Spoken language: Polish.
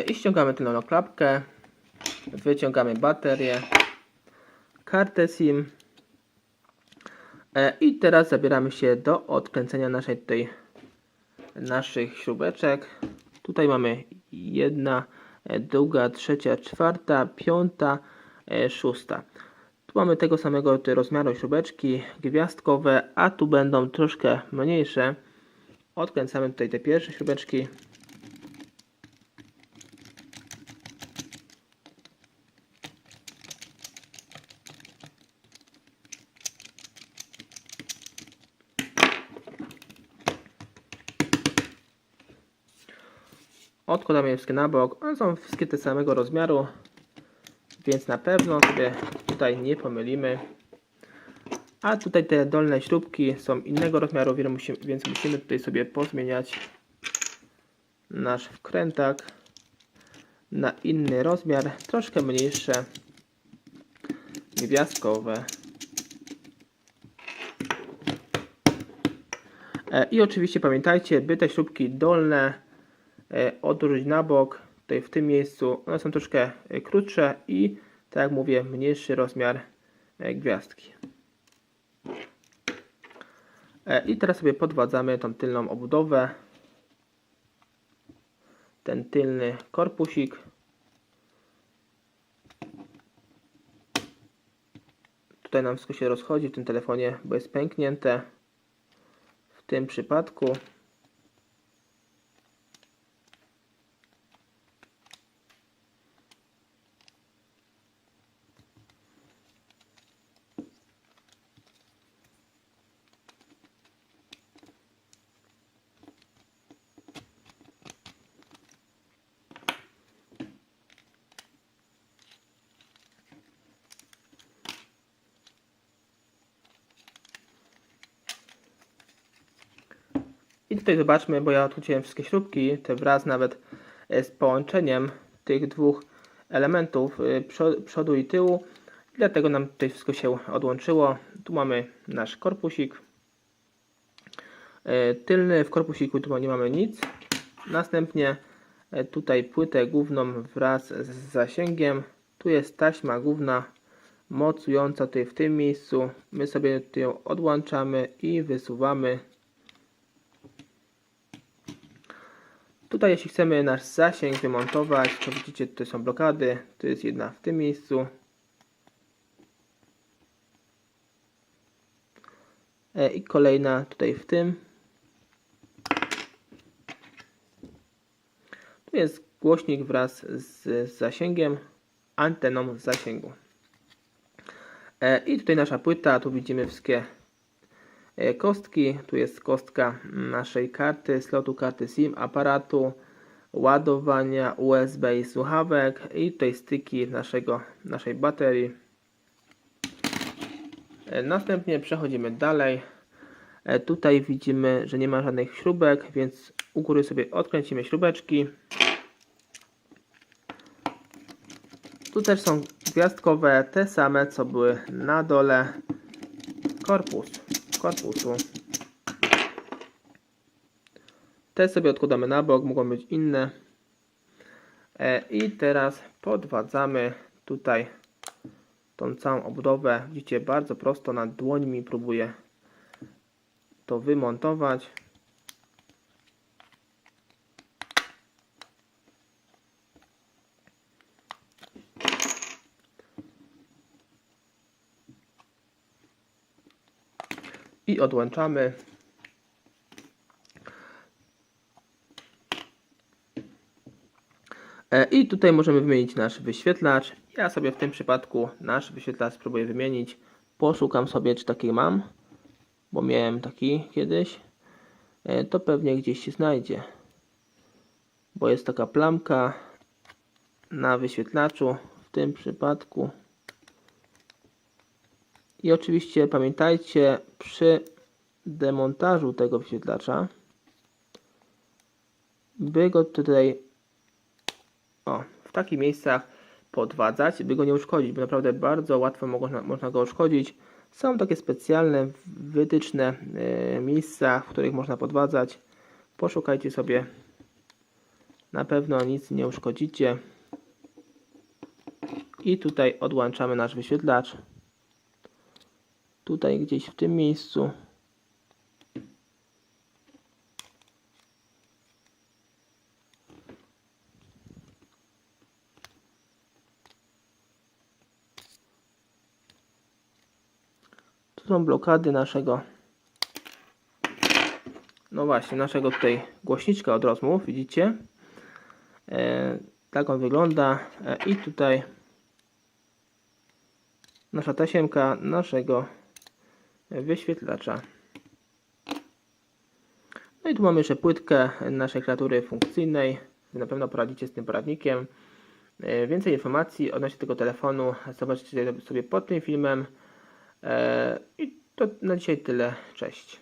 I ściągamy tylną klapkę, wyciągamy baterię, kartę SIM i teraz zabieramy się do odkręcenia naszych śrubeczek. Tutaj mamy jedna, druga, trzecia, czwarta, piąta, szósta. Tu mamy tego samego rozmiaru śrubeczki gwiazdkowe, a tu będą troszkę mniejsze. Odkręcamy tutaj te pierwsze śrubeczki. Odkładamy je wszystkie na bok. One są wszystkie te samego rozmiaru, więc na pewno sobie tutaj nie pomylimy. A tutaj te dolne śrubki są innego rozmiaru, więc musimy tutaj sobie pozmieniać nasz wkrętak na inny rozmiar, troszkę mniejsze, gwiazdkowe. I oczywiście pamiętajcie, by te śrubki dolne odłożyć na bok, tutaj w tym miejscu. One są troszkę krótsze i, tak jak mówię, mniejszy rozmiar gwiazdki. I teraz sobie podwadzamy tą tylną obudowę, ten tylny korpusik. Tutaj nam wszystko się rozchodzi w tym telefonie, bo jest pęknięte w tym przypadku. I tutaj zobaczmy, bo ja odkróciłem wszystkie śrubki, te wraz nawet z połączeniem tych dwóch elementów przodu i tyłu. I dlatego nam tutaj wszystko się odłączyło. Tu mamy nasz korpusik tylny, w korpusiku tu nie mamy nic. Następnie tutaj płytę główną wraz z zasięgiem. Tu jest taśma główna mocująca tutaj w tym miejscu. My sobie tutaj ją odłączamy i wysuwamy. Tutaj jeśli chcemy nasz zasięg wymontować, to widzicie, tutaj są blokady. Tu jest jedna w tym miejscu. I kolejna tutaj w tym. Tu jest głośnik wraz z zasięgiem, anteną zasięgu. I tutaj nasza płyta, tu widzimy wszystkie kostki. Tu jest kostka naszej karty, slotu karty SIM, aparatu, ładowania, USB i słuchawek. I tutaj styki naszej baterii. Następnie przechodzimy dalej. Tutaj widzimy, że nie ma żadnych śrubek, więc u góry sobie odkręcimy śrubeczki. Tu też są gwiazdkowe, te same co były na dole korpusu. Te sobie odkładamy na bok, mogą być inne. I teraz podwadzamy tutaj tą całą obudowę. Widzicie, bardzo prosto na dłońmi próbuję to wymontować. I odłączamy. I tutaj możemy wymienić nasz wyświetlacz. Ja sobie w tym przypadku nasz wyświetlacz spróbuję wymienić. Poszukam sobie, czy taki mam, bo miałem taki kiedyś. To pewnie gdzieś się znajdzie, bo jest taka plamka na wyświetlaczu w tym przypadku. I oczywiście pamiętajcie, przy demontażu tego wyświetlacza, by go tutaj w takich miejscach podwadzać, by go nie uszkodzić, bo naprawdę bardzo łatwo można go uszkodzić. Są takie specjalne wytyczne miejsca, w których można podwadzać. Poszukajcie sobie Na pewno nic nie uszkodzicie. I tutaj odłączamy nasz wyświetlacz. Tutaj gdzieś w tym miejscu. Tu są blokady naszego, no właśnie, naszego tutaj głośniczka od rozmów, widzicie? Tak on wygląda. I tutaj nasza tasiemka naszego wyświetlacza. No i tu mamy jeszcze płytkę naszej klawiatury funkcyjnej. Na pewno poradzicie z tym poradnikiem. Więcej informacji odnośnie tego telefonu zobaczycie sobie pod tym filmem. I to na dzisiaj tyle. Cześć.